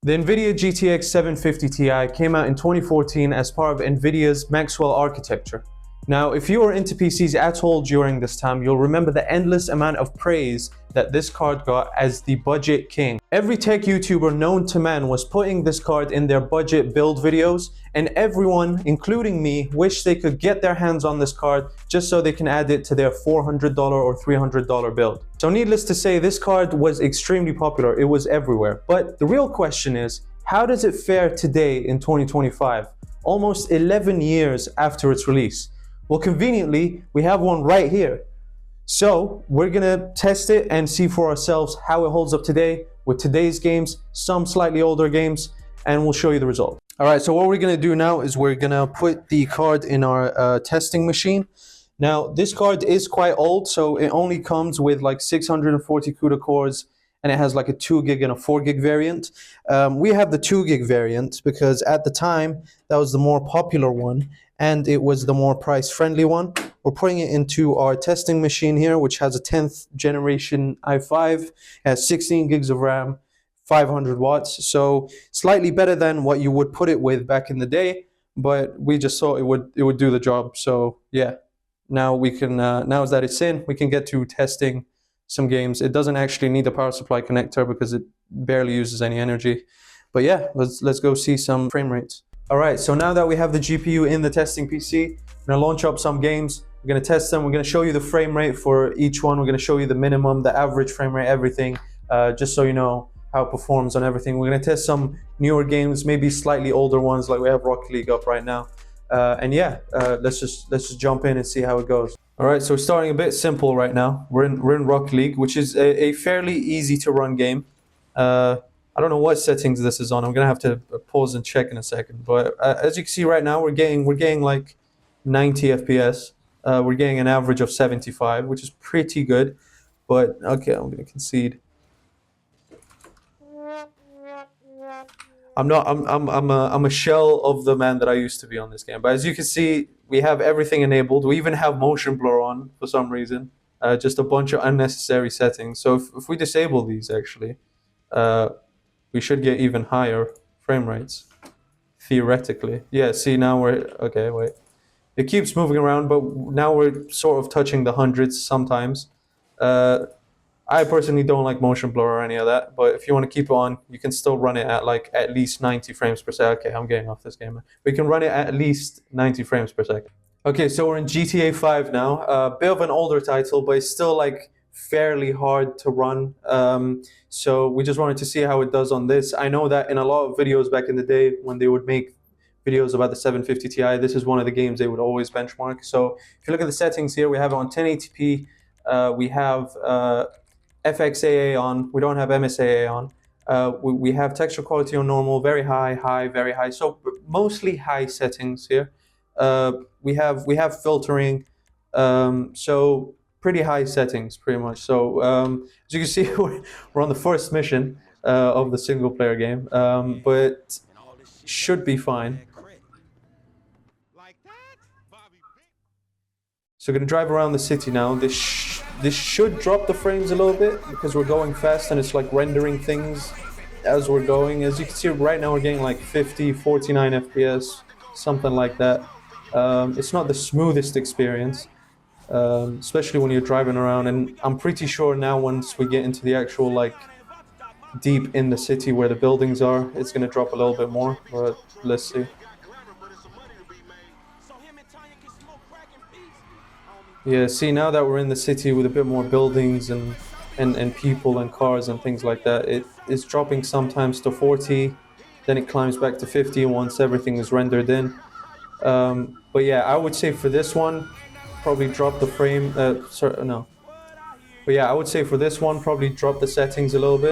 The NVIDIA GTX 750 Ti came out in 2014 as part of NVIDIA's Maxwell architecture. Now, if you were into PCs at all during this time, you'll remember the endless amount of praise that this card got as the budget king. Every tech YouTuber known to man was putting this card in their budget build videos, and everyone, including me, wished they could get their hands on this card just so they can add it to their $400 or $300 build. So needless to say, this card was extremely popular. It was everywhere. But the real question is, how does it fare today in 2025, almost 11 years after its release? Well, conveniently, we have one right here. So we're gonna test it and see for ourselves how it holds up today with today's games, some slightly older games, and we'll show you the result. All right, so what we're gonna do now is we're gonna put the card in our testing machine. Now, this card is quite old, so it only comes with like 640 CUDA cores, and it has like a 2 gig and a 4 gig variant. We have the 2 gig variant because at the time, that was the more popular one, and it was the more price-friendly one. We're putting it into our testing machine here, which has a 10th generation i5, has 16 gigs of RAM, 500 watts, so slightly better than what you would put it with back in the day, but we just thought it would do the job. So yeah, now we can now that it's in, we can get to testing some games. It doesn't actually need a power supply connector because it barely uses any energy. But yeah, let's go see some frame rates. All right, so now that we have the GPU in the testing PC, I'm gonna launch up some games. We're gonna test them. We're gonna show you the frame rate for each one. We're gonna show you the minimum, the average frame rate, everything, just so you know how it performs on everything. We're gonna test some newer games, maybe slightly older ones, like we have Rocket League up right now. And yeah, let's just jump in and see how it goes. All right, so we're starting a bit simple right now. We're in Rocket League, which is a fairly easy to run game. I don't know what settings this is on. I'm gonna have to pause and check in a second. But as you can see right now, we're getting like 90 FPS. We're getting an average of 75, which is pretty good. But okay, I'm gonna concede. I'm a shell of the man that I used to be on this game. But as you can see, we have everything enabled. We even have motion blur on for some reason. Just a bunch of unnecessary settings. So if we disable these, actually, we should get even higher frame rates, theoretically. Yeah, see, now we're, okay, wait. It keeps moving around, but now we're sort of touching the hundreds sometimes. I personally don't like motion blur or any of that, but if you want to keep it on, you can still run it at like at least 90 frames per second. Okay, I'm getting off this game. We can run it at least 90 frames per second. Okay, so we're in GTA 5 now. A bit of an older title, but it's still like fairly hard to run. So we just wanted to see how it does on this. I know that in a lot of videos back in the day when they would make videos about the 750 Ti, this is one of the games they would always benchmark. So if you look at the settings here, we have it on 1080p. We have FXAA on. We don't have MSAA on. We have texture quality on normal, very high, high, very high. So mostly high settings here. We have filtering. So pretty high settings, pretty much. So as you can see, we're on the first mission of the single player game, but should be fine. So we're gonna drive around the city now. This should drop the frames a little bit because we're going fast and it's like rendering things as we're going. As you can see right now, we're getting like 50, 49 FPS, something like that. It's not the smoothest experience, especially when you're driving around. And I'm pretty sure now once we get into the actual like deep in the city where the buildings are, it's gonna drop a little bit more, but let's see. Yeah, see, now that we're in the city with a bit more buildings and people and cars and things like that, it is dropping sometimes to 40, then it climbs back to 50 once everything is rendered in. But yeah, I would say for this one, probably drop the frame, sorry, no. But yeah, I would say for this one, probably drop the settings a little bit.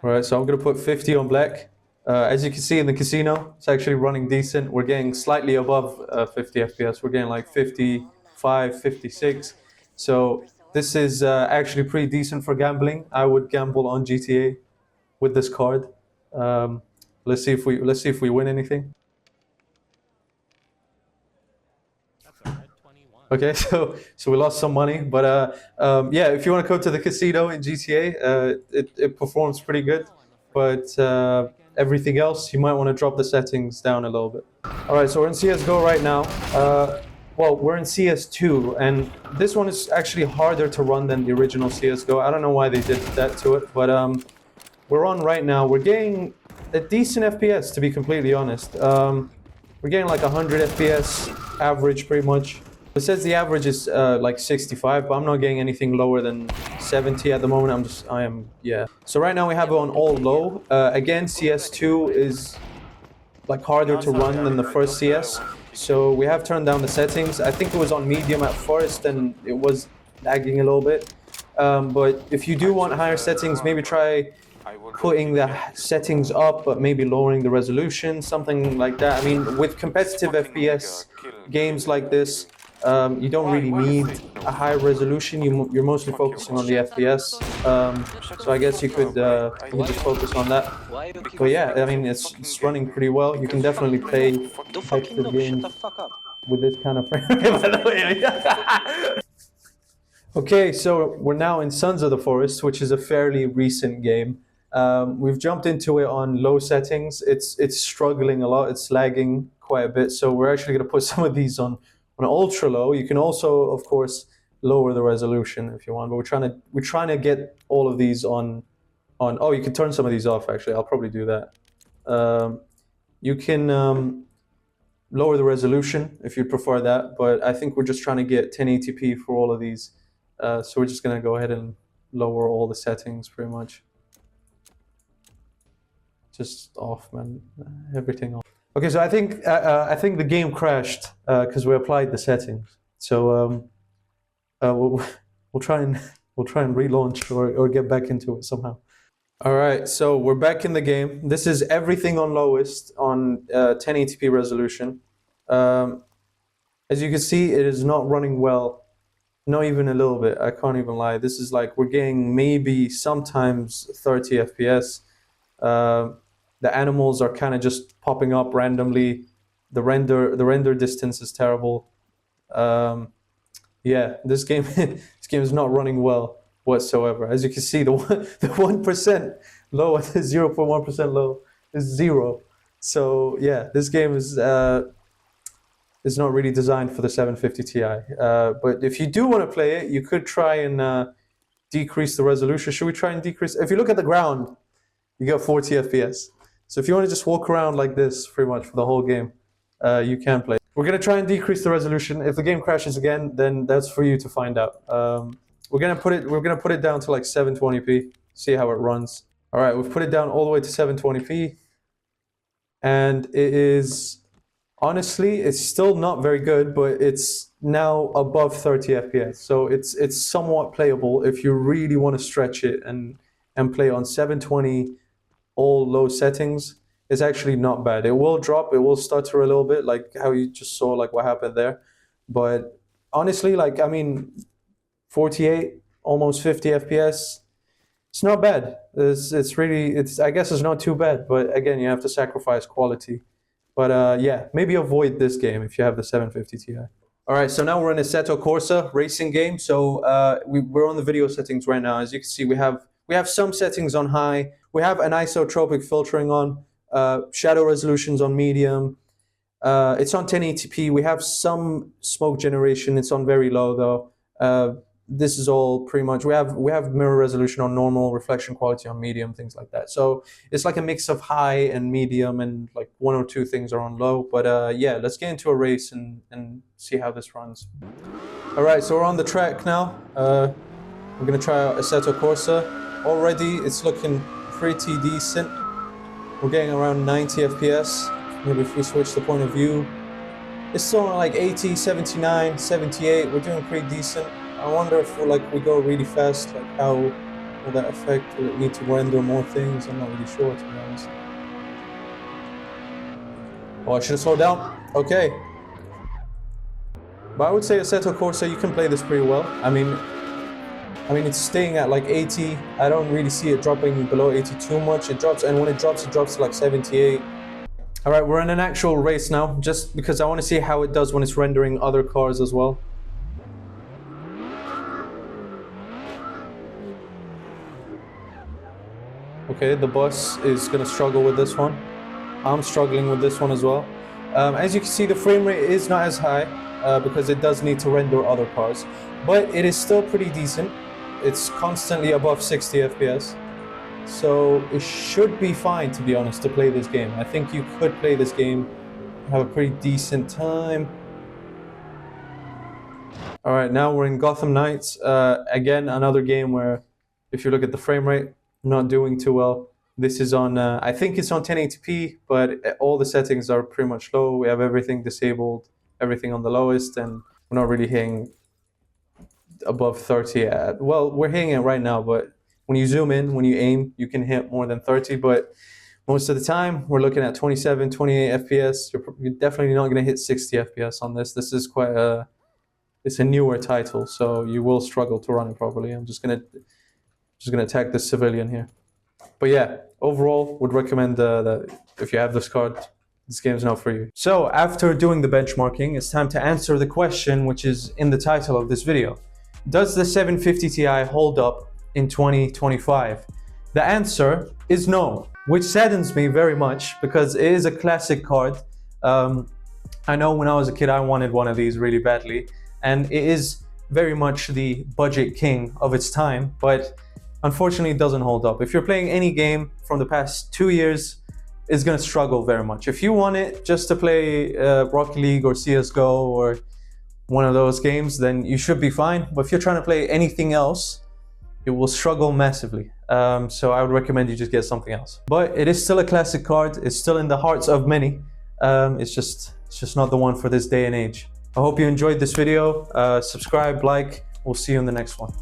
All right, so I'm gonna put 50 on black. As you can see in the casino, it's actually running decent. We're getting slightly above 50 FPS. We're getting like 55, 56. So this is actually pretty decent for gambling. I would gamble on GTA with this card. Let's see if we win anything. Okay, so we lost some money, but yeah, if you want to go to the casino in GTA, it performs pretty good, but everything else you might want to drop the settings down a little bit. All right, so we're in CS:GO right now. Well, we're in CS2, and this one is actually harder to run than the original CS:GO. I don't know why they did that to it, but we're on right now. We're getting a decent FPS, to be completely honest. We're getting like 100 FPS average, pretty much. It says the average is like 65, but I'm not getting anything lower than 70 at the moment. Yeah. So right now we have it on all low. Again, CS2 is like harder to run than the first CS. So we have turned down the settings. I think it was on medium at first and it was lagging a little bit. But if you do want higher settings, maybe try putting the settings up, but maybe lowering the resolution, something like that. I mean, with competitive FPS games like this, you don't really need a high resolution. You're mostly focusing on the FPS. So I guess you could just focus on that. But yeah, I mean, it's running pretty well. You can definitely play competitive games with this kind of frame rate, by the way. Okay, so we're now in Sons of the Forest, which is a fairly recent game. We've jumped into it on low settings. It's struggling a lot. It's lagging quite a bit. So we're actually going to put some of these on ultra low. You can also, of course, lower the resolution if you want. But we're trying to get all of these on. Oh, you can turn some of these off. Actually, I'll probably do that. You can lower the resolution if you prefer that. But I think we're just trying to get 1080p for all of these. So we're just going to go ahead and lower all the settings pretty much. Just off, man. Everything off. Okay, so I think the game crashed because we applied the settings. So we'll try and relaunch or get back into it somehow. All right, so we're back in the game. This is everything on lowest on 1080p resolution. As you can see, it is not running well. Not even a little bit. I can't even lie. This is like we're getting maybe sometimes 30 FPS. The animals are kind of just popping up randomly. The render distance is terrible. Yeah, this game is not running well whatsoever. As you can see, the 1% low, the 0.1% low is 0. So yeah, this game is not really designed for the 750 Ti. But if you do want to play it, you could try and decrease the resolution. Should we try and decrease? If you look at the ground, you get 40 FPS. So if you want to just walk around like this pretty much for the whole game, you can play. We're going to try and decrease the resolution. If the game crashes again, then that's for you to find out. We're going to put it down to like 720p, see how it runs. All right, we've put it down all the way to 720p. And it is, honestly, it's still not very good, but it's now above 30 FPS. So it's somewhat playable if you really want to stretch it and play on 720 all low settings. It's actually not bad. It will drop, it will stutter a little bit, like how you just saw, like what happened there. But honestly, like, I mean, 48, almost 50 FPS, it's not bad. I guess it's not too bad, but again, you have to sacrifice quality. But yeah, maybe avoid this game if you have the 750 Ti. All right, so now we're in Assetto Corsa racing game. So we're on the video settings right now. As you can see, we have some settings on high. We have anisotropic filtering on, shadow resolutions on medium. It's on 1080p. We have some smoke generation. It's on very low though. This is all pretty much, we have mirror resolution on normal, reflection quality on medium, things like that. So it's like a mix of high and medium, and like one or two things are on low. But yeah, let's get into a race and see how this runs. All right, so we're on the track now. We're gonna try out Assetto Corsa. Already it's looking pretty decent. We're getting around 90 FPS. Maybe if we switch the point of view, it's still on like 80, 79, 78. We're doing pretty decent. I wonder if we go really fast, like how will that affect? Will it need to render more things? I'm not really sure, to be honest. Oh, I should have slowed down. Okay. But I would say Assetto Corsa, you can play this pretty well. I mean, it's staying at like 80. I don't really see it dropping below 80 too much. It drops, and when it drops to like 78. All right, we're in an actual race now, just because I want to see how it does when it's rendering other cars as well. Okay, the bus is gonna struggle with this one. I'm struggling with this one as well. As you can see, the frame rate is not as high because it does need to render other cars, but it is still pretty decent. It's constantly above 60 FPS. So it should be fine, to be honest, to play this game. I think you could play this game, have a pretty decent time. All right, now we're in Gotham Knights. Again, another game where if you look at the frame rate, not doing too well. This is on, I think it's on 1080p, but all the settings are pretty much low. We have everything disabled, everything on the lowest, and we're not really hitting above 30. Well, we're hitting it right now, but when you zoom in, when you aim, you can hit more than 30, but most of the time, we're looking at 27, 28 FPS. You're definitely not going to hit 60 FPS on this. This is quite it's a newer title, so you will struggle to run it properly. I'm just gonna attack this civilian here. But yeah, overall, would recommend that if you have this card, this game's not for you. So after doing the benchmarking, it's time to answer the question which is in the title of this video. Does the 750 Ti hold up in 2025? The answer is no, which saddens me very much because it is a classic card. I know when I was a kid, I wanted one of these really badly, and it is very much the budget king of its time, but unfortunately it doesn't hold up. If you're playing any game from the past 2 years, it's going to struggle very much. If you want it just to play Rocket League or CSGO or one of those games, then you should be fine. But if you're trying to play anything else, it will struggle massively. So I would recommend you just get something else. But it is still a classic card. It's still in the hearts of many. It's just not the one for this day and age. I hope you enjoyed this video. Subscribe, like. We'll see you in the next one.